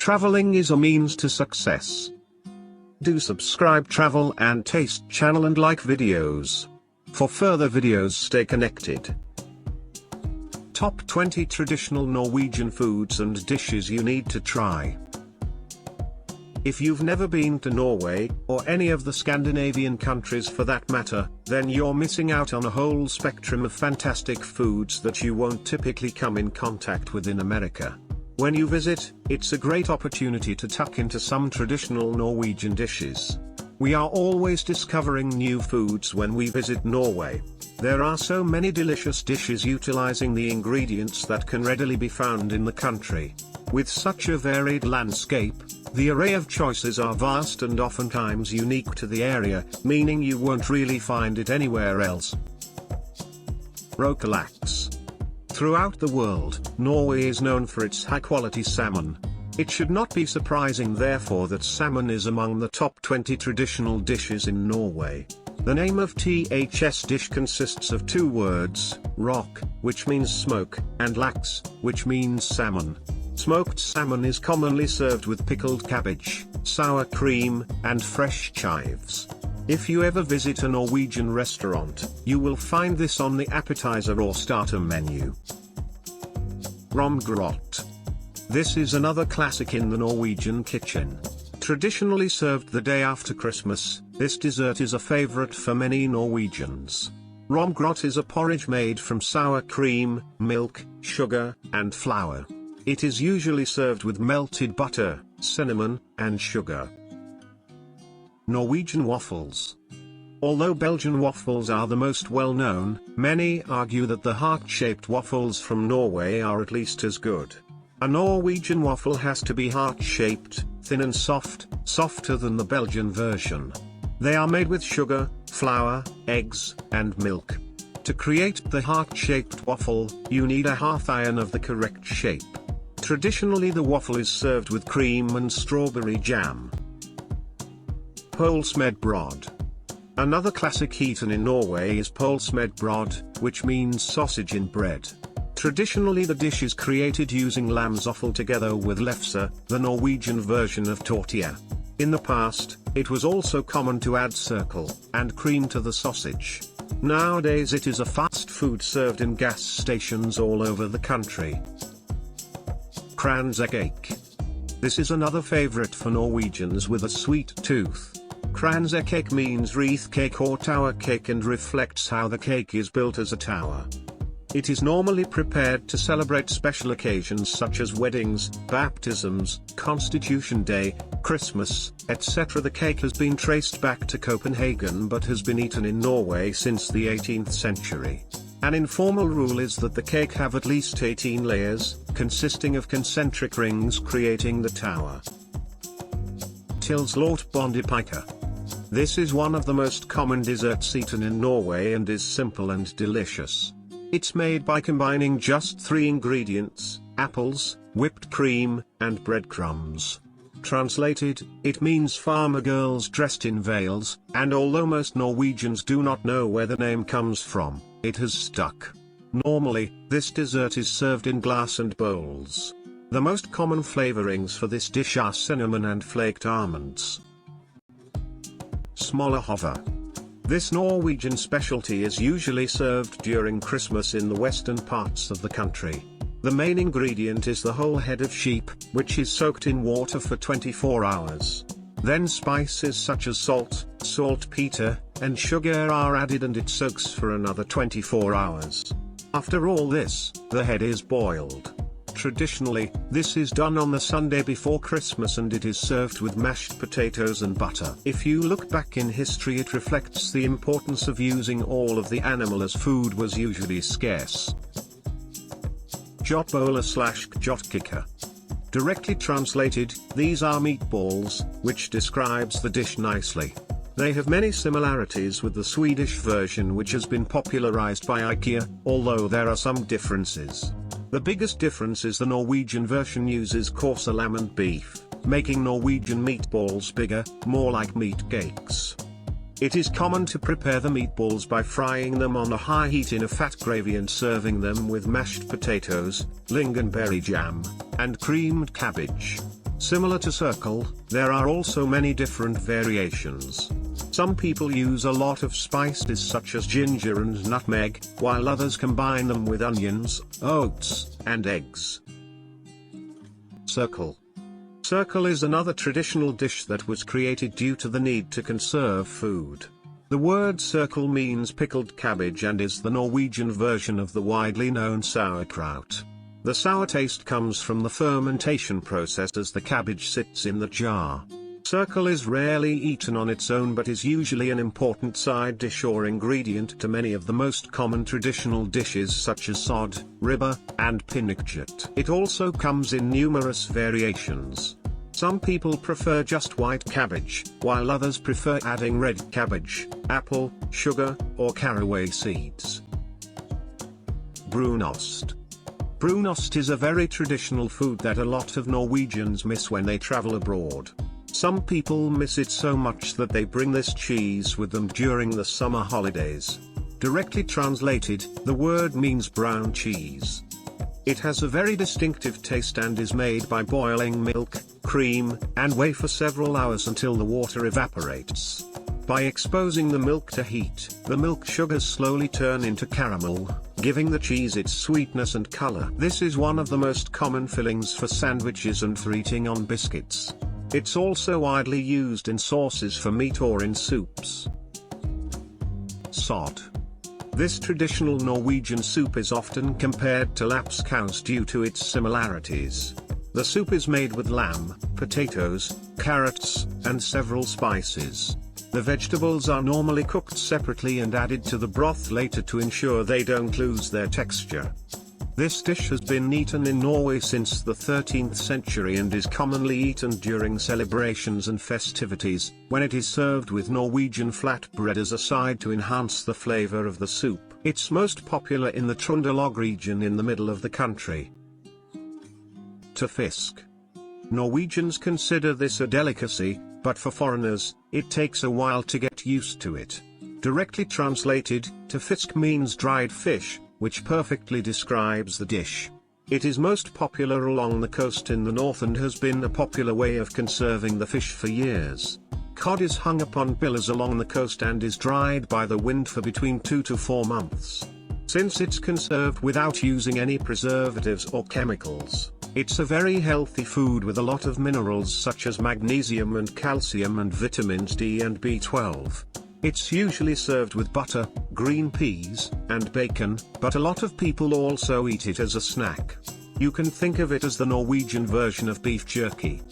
Traveling is a means to success. Do subscribe Travel and Taste channel and like videos. For further videos, stay connected. Top 20 traditional Norwegian foods and dishes you need to try. If you've never been to Norway, or any of the Scandinavian countries for that matter, then you're missing out on a whole spectrum of fantastic foods that you won't typically come in contact with in America. When you visit, it's a great opportunity to tuck into some traditional Norwegian dishes. We are always discovering new foods when we visit Norway. There are so many delicious dishes utilizing the ingredients that can readily be found in the country. With such a varied landscape, the array of choices are vast and oftentimes unique to the area, meaning you won't really find it anywhere else. Røkalaks. Throughout the world, Norway is known for its high-quality salmon. It should not be surprising therefore that salmon is among the top 20 traditional dishes in Norway. The name of THS dish consists of two words, rock, which means smoke, and laks, which means salmon. Smoked salmon is commonly served with pickled cabbage, sour cream, and fresh chives. If you ever visit a Norwegian restaurant, you will find this on the appetizer or starter menu. Rømmegrøt. This is another classic in the Norwegian kitchen. Traditionally served the day after Christmas, this dessert is a favorite for many Norwegians. Rømmegrøt is a porridge made from sour cream, milk, sugar, and flour. It is usually served with melted butter, cinnamon, and sugar. Norwegian waffles. Although Belgian waffles are the most well-known, many argue that the heart-shaped waffles from Norway are at least as good. A Norwegian waffle has to be heart-shaped, thin and soft, softer than the Belgian version. They are made with sugar, flour, eggs, and milk. To create the heart-shaped waffle, you need a half iron of the correct shape. Traditionally the waffle is served with cream and strawberry jam. Pølse Med Brød. Another classic eaten in Norway is Pølse Med Brød, which means sausage in bread. Traditionally the dish is created using lamb's offal together with Lefse, the Norwegian version of tortilla. In the past, it was also common to add Surkål and cream to the sausage. Nowadays it is a fast food served in gas stations all over the country. Kransekake. This is another favorite for Norwegians with a sweet tooth. Kransekake means wreath cake or tower cake and reflects how the cake is built as a tower. It is normally prepared to celebrate special occasions such as weddings, baptisms, Constitution Day, Christmas, etc. The cake has been traced back to Copenhagen but has been eaten in Norway since the 18th century. An informal rule is that the cake have at least 18 layers, consisting of concentric rings creating the tower. Tilslørte Bondepiker. This is one of the most common desserts eaten in Norway and is simple and delicious. It's made by combining just 3 ingredients, apples, whipped cream, and breadcrumbs. Translated, it means farmer girls dressed in veils, and although most Norwegians do not know where the name comes from, it has stuck. Normally, this dessert is served in glass and bowls. The most common flavorings for this dish are cinnamon and flaked almonds. Smalahove. This Norwegian specialty is usually served during Christmas in the western parts of the country. The main ingredient is the whole head of sheep, which is soaked in water for 24 hours. Then spices such as salt, saltpeter, and sugar are added and it soaks for another 24 hours. After all this, the head is boiled. Traditionally, this is done on the Sunday before Christmas and it is served with mashed potatoes and butter. If you look back in history, it reflects the importance of using all of the animal as food was usually scarce. Kjøttboller/Kjøttkaker. Directly translated, these are meatballs, which describes the dish nicely. They have many similarities with the Swedish version which has been popularized by IKEA, although there are some differences. The biggest difference is the Norwegian version uses coarser lamb and beef, making Norwegian meatballs bigger, more like meat cakes. It is common to prepare the meatballs by frying them on a high heat in a fat gravy and serving them with mashed potatoes, lingonberry jam, and creamed cabbage. Similar to Surkål, there are also many different variations. Some people use a lot of spices such as ginger and nutmeg, while others combine them with onions, oats, and eggs. Surkål. Surkål is another traditional dish that was created due to the need to conserve food. The word surkål means pickled cabbage and is the Norwegian version of the widely known sauerkraut. The sour taste comes from the fermentation process as the cabbage sits in the jar. Surkål is rarely eaten on its own but is usually an important side dish or ingredient to many of the most common traditional dishes such as Sodd, Ribbe, and Pinnekjøtt. It also comes in numerous variations. Some people prefer just white cabbage, while others prefer adding red cabbage, apple, sugar, or caraway seeds. Brunost. Brunost is a very traditional food that a lot of Norwegians miss when they travel abroad. Some people miss it so much that they bring this cheese with them during the summer holidays. Directly translated, the word means brown cheese. It has a very distinctive taste and is made by boiling milk, cream, and whey for several hours until the water evaporates. By exposing the milk to heat, the milk sugars slowly turn into caramel, giving the cheese its sweetness and color. This is one of the most common fillings for sandwiches and for eating on biscuits. It's also widely used in sauces for meat or in soups. Sodd. This traditional Norwegian soup is often compared to Lapskaus due to its similarities. The soup is made with lamb, potatoes, carrots, and several spices. The vegetables are normally cooked separately and added to the broth later to ensure they don't lose their texture. This dish has been eaten in Norway since the 13th century and is commonly eaten during celebrations and festivities, when it is served with Norwegian flatbread as a side to enhance the flavor of the soup. It's most popular in the Trøndelag region in the middle of the country. Tørrfisk. Norwegians consider this a delicacy, but for foreigners, it takes a while to get used to it. Directly translated, tørrfisk means dried fish, which perfectly describes the dish. It is most popular along the coast in the north and has been a popular way of conserving the fish for years. Cod is hung upon pillars along the coast and is dried by the wind for between 2 to 4 months. Since it's conserved without using any preservatives or chemicals, it's a very healthy food with a lot of minerals such as magnesium and calcium and vitamins D and B12. It's usually served with butter, green peas, and bacon, but a lot of people also eat it as a snack. You can think of it as the Norwegian version of beef jerky.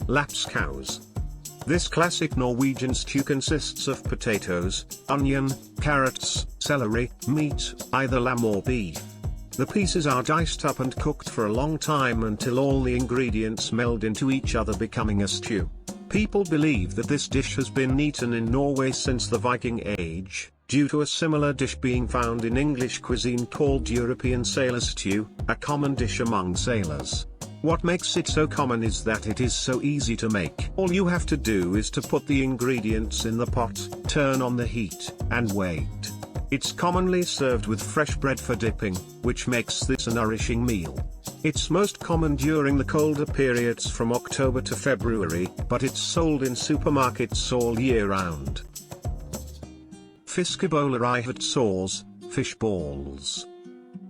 Lapskaus. This classic Norwegian stew consists of potatoes, onion, carrots, celery, meat, either lamb or beef. The pieces are diced up and cooked for a long time until all the ingredients meld into each other, becoming a stew. People believe that this dish has been eaten in Norway since the Viking Age, due to a similar dish being found in English cuisine called European sailor stew, a common dish among sailors. What makes it so common is that it is so easy to make. All you have to do is to put the ingredients in the pot, turn on the heat, and wait. It's commonly served with fresh bread for dipping, which makes this a nourishing meal. It's most common during the colder periods from October to February, but it's sold in supermarkets all year round. Fiskeboller I had sauce, fish balls.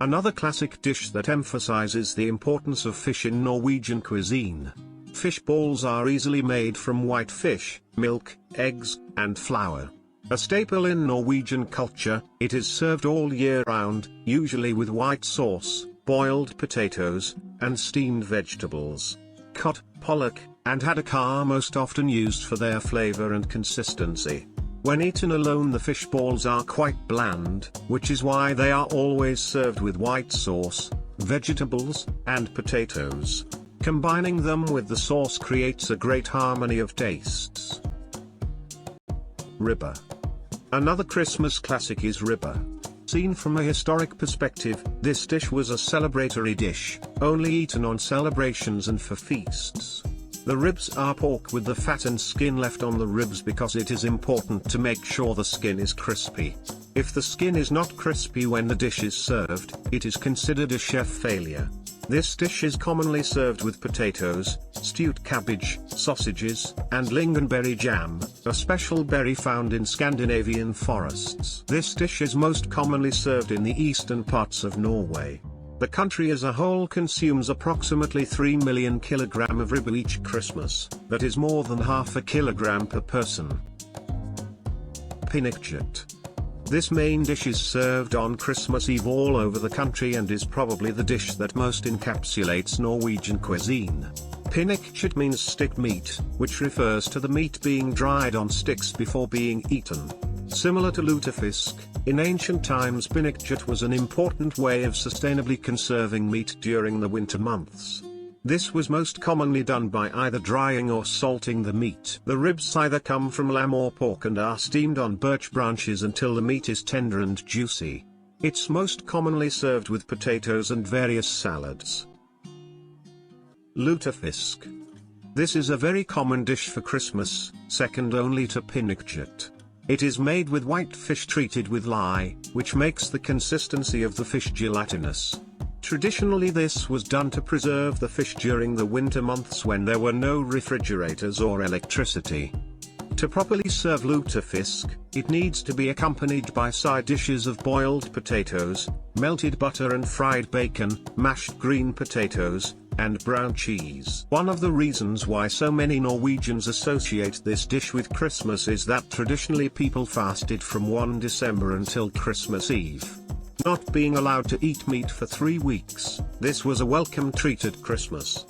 Another classic dish that emphasizes the importance of fish in Norwegian cuisine. Fish balls are easily made from white fish, milk, eggs, and flour. A staple in Norwegian culture, it is served all year round, usually with white sauce, boiled potatoes, and steamed vegetables. Cod, pollock, and haddock are most often used for their flavor and consistency. When eaten alone, the fish balls are quite bland, which is why they are always served with white sauce, vegetables, and potatoes. Combining them with the sauce creates a great harmony of tastes. Ribbe. Another Christmas classic is ribbe. Seen from a historic perspective, this dish was a celebratory dish, only eaten on celebrations and for feasts. The ribs are pork with the fat and skin left on the ribs because it is important to make sure the skin is crispy. If the skin is not crispy when the dish is served, it is considered a chef failure. This dish is commonly served with potatoes, stewed cabbage, sausages, and lingonberry jam, a special berry found in Scandinavian forests. This dish is most commonly served in the eastern parts of Norway. The country as a whole consumes approximately 3 million kilograms of ribbe each Christmas, that is more than half a kilogram per person. Pinnekjøtt. This main dish is served on Christmas Eve all over the country and is probably the dish that most encapsulates Norwegian cuisine. Pinnekjøtt means stick meat, which refers to the meat being dried on sticks before being eaten. Similar to Lutefisk, in ancient times pinnekjøtt was an important way of sustainably conserving meat during the winter months. This was most commonly done by either drying or salting the meat. The ribs either come from lamb or pork and are steamed on birch branches until the meat is tender and juicy. It's most commonly served with potatoes and various salads. Lutefisk. This is a very common dish for Christmas, second only to pinnekjøtt. It is made with white fish treated with lye, which makes the consistency of the fish gelatinous. Traditionally this was done to preserve the fish during the winter months when there were no refrigerators or electricity. To properly serve lutefisk, it needs to be accompanied by side dishes of boiled potatoes, melted butter and fried bacon, mashed green potatoes, and brown cheese. One of the reasons why so many Norwegians associate this dish with Christmas is that traditionally people fasted from 1 December until Christmas Eve. Not being allowed to eat meat for 3 weeks, this was a welcome treat at Christmas.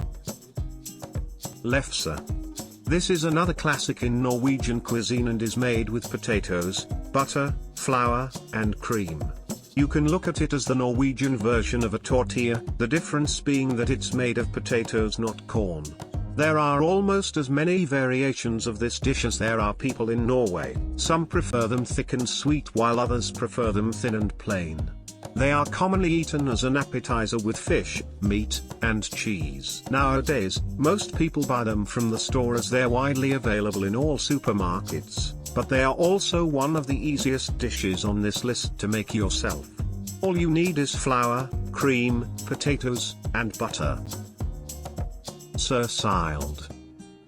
Lefse. This is another classic in Norwegian cuisine and is made with potatoes, butter, flour, and cream. You can look at it as the Norwegian version of a tortilla, the difference being that it's made of potatoes not corn. There are almost as many variations of this dish as there are people in Norway. Some prefer them thick and sweet while others prefer them thin and plain. They are commonly eaten as an appetizer with fish, meat, and cheese. Nowadays, most people buy them from the store as they're widely available in all supermarkets, but they are also one of the easiest dishes on this list to make yourself. All you need is flour, cream, potatoes, and butter. Sursild.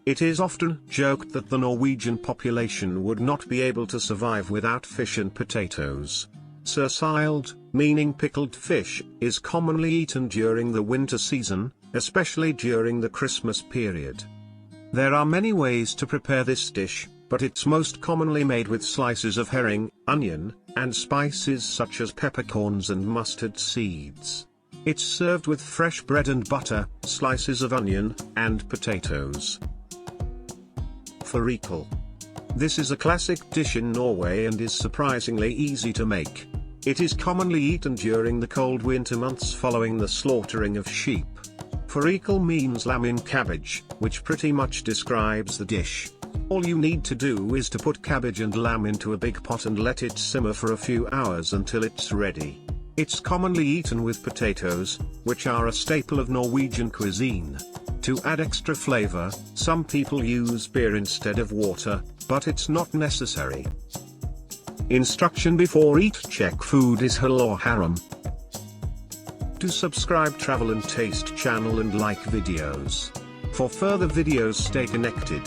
It is often joked that the Norwegian population would not be able to survive without fish and potatoes. Sursild, meaning pickled fish, is commonly eaten during the winter season, especially during the Christmas period. There are many ways to prepare this dish, but it's most commonly made with slices of herring, onion, and spices such as peppercorns and mustard seeds. It's served with fresh bread and butter, slices of onion, and potatoes. Fårikål. This is a classic dish in Norway and is surprisingly easy to make. It is commonly eaten during the cold winter months following the slaughtering of sheep. Fårikål means lamb in cabbage, which pretty much describes the dish. All you need to do is to put cabbage and lamb into a big pot and let it simmer for a few hours until it's ready. It's commonly eaten with potatoes, which are a staple of Norwegian cuisine. To add extra flavor, some people use beer instead of water, but it's not necessary. Instruction before eat: check food is halal or haram. Do subscribe Travel and Taste channel and like videos. For further videos, stay connected.